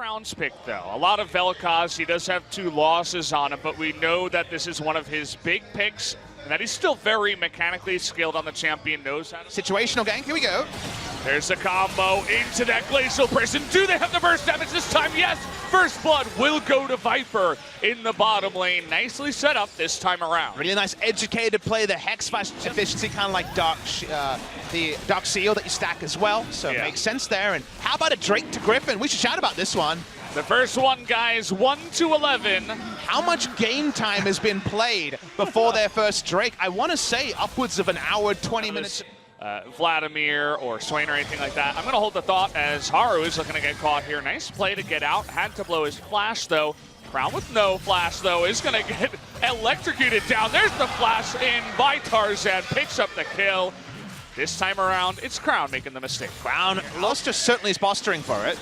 Crown's pick, though. A lot of Vel'Koz, he does have 2 losses on him, but we know that this is one of his big picks, and that he's still very mechanically skilled on the champion, knows how to... Situational gank, here we go. There's a combo into that glacial prison. Do they have the burst damage this time? Yes! First blood will go to Viper in the bottom lane. Nicely set up this time around. Really nice educated play. The Hex Flash efficiency, kind of like the Dark Seal that you stack as well. So it makes sense there. And how about a Drake to Giffin? We should shout about this one. The first one, guys, 1-11. How much game time has been played before their first Drake? I want to say upwards of an hour, 20 minutes. Vladimir or Swain or anything like that. I'm going to hold the thought as Haru is looking to get caught here. Nice play to get out. Had to blow his flash, though. Crown with no flash, though, is going to get electrocuted down. There's the flash in by Tarzan. Picks up the kill. This time around, it's Crown making the mistake. Crown, Loster certainly is posturing for it.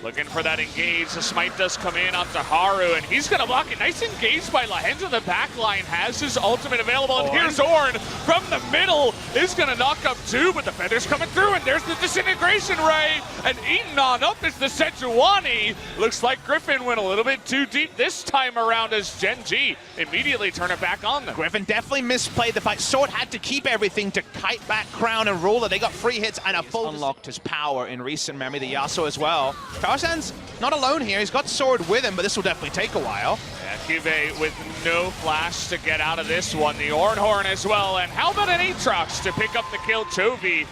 Looking for that engage. The smite does come in onto Haru, and he's going to block it. Nice engage by Lahenza. The back line has his ultimate available, and here's Ornn from the middle. Is going to knock up 2, but the Feather's coming through, and there's the disintegration ray, and eaten on up is the Sejuani. Looks like Giffin went a little bit too deep this time around as GenG immediately turn it back on them. Giffin definitely misplayed the fight. Sword had to keep everything to kite back Crown and Ruler. They got 3 hits and a full... Unlocked his power in recent memory, the Yasuo as well. Tarzan's not alone here. He's got Sword with him, but this will definitely take a while. Yeah, Kive with no flash to get out of this one. The Ornhorn as well. And how about an Aatrox to pick up the kill? Chovy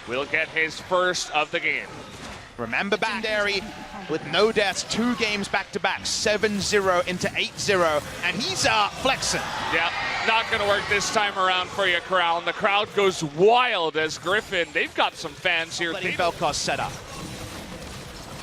will get his first of the game. Remember Legendary with no deaths, 2 games back-to-back, 7-0 into 8-0, and he's flexing. Yeah, not going to work this time around for you, Crown. The crowd goes wild as Giffin, they've got some fans here. Letting Vel'Koz set up.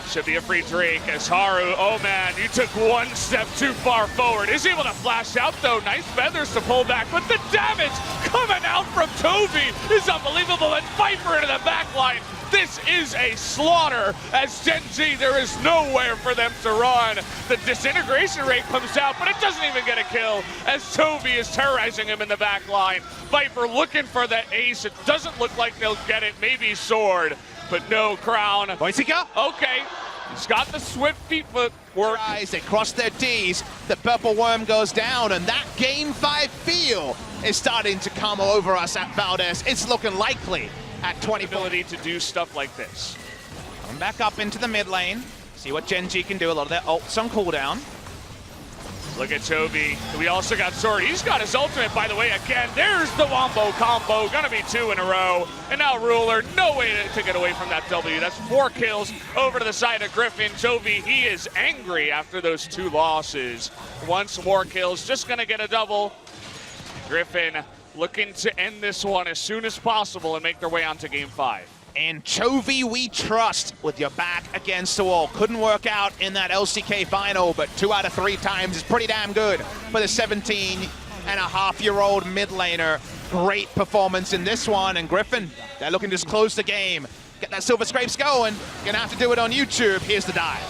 Should be a free Drake as Haru, oh man, you took 1 step too far forward. Is able to flash out though, nice feathers to pull back, but the damage coming out from Chovy is unbelievable, and Viper into the back line. This is a slaughter as GenG, there is nowhere for them to run. The disintegration rate comes out, but it doesn't even get a kill as Chovy is terrorizing him in the back line. Viper looking for the ace, it doesn't look like they'll get it, maybe Sword, but no, Crown. Boytica? Okay. He's got the swift feet footwork. They cross their Ds, the purple worm goes down, and that Game 5 feel is starting to come over us at Valdez. It's looking likely at 20. Ability to do stuff like this. Come back up into the mid lane, see what GenG can do. A lot of their ults on cooldown. Look at Chovy. We also got Sword. He's got his ultimate, by the way, again. There's the Wombo combo. Gonna be 2 in a row. And now Ruler, no way to get away from that W. That's 4 kills over to the side of Giffin. Chovy, he is angry after those 2 losses. Once more kills, just gonna get a double. Giffin looking to end this one as soon as possible and make their way onto Game 5. And Chovy we trust with your back against the wall. Couldn't work out in that LCK final, but 2 out of 3 times is pretty damn good for the 17-and-a-half-year-old mid laner. Great performance in this one, and Giffin, they're looking to just close the game. Get that Silver Scrapes going. Gonna have to do it on YouTube. Here's the dive.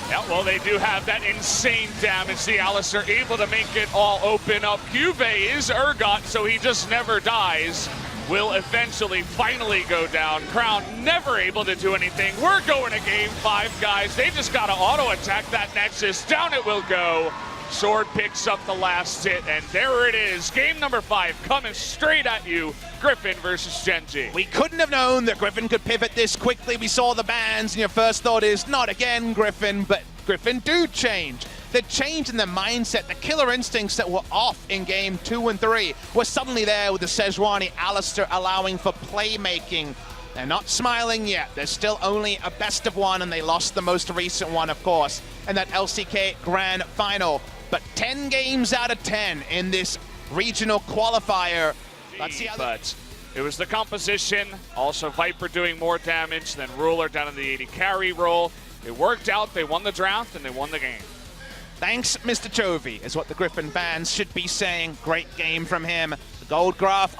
Yeah, well, they do have that insane damage. The Alistar able to make it all open up. Juve is Urgot, so he just never dies. Will eventually finally go down. Crown never able to do anything. We're going to Game 5, guys. They just got to auto-attack that Nexus. Down it will go. Sword picks up the last hit, and there it is. Game number 5 coming straight at you. Giffin versus GenG. We couldn't have known that Giffin could pivot this quickly. We saw the bans, and your first thought is, not again, Giffin, but Giffin do change. The change in the mindset, the killer instincts that were off in Game 2 and 3 were suddenly there with the Sejuani Alistar allowing for playmaking. They're not smiling yet. There's still only a best of 1, and they lost the most recent one, of course, in that LCK Grand Final. But 10 games out of 10 in this regional qualifier. Let's see how but it was the composition. Also, Viper doing more damage than Ruler down in the 80 carry role. It worked out. They won the draft, and they won the game. Thanks, Mr. Chovy, is what the Giffin fans should be saying. Great game from him. The gold graph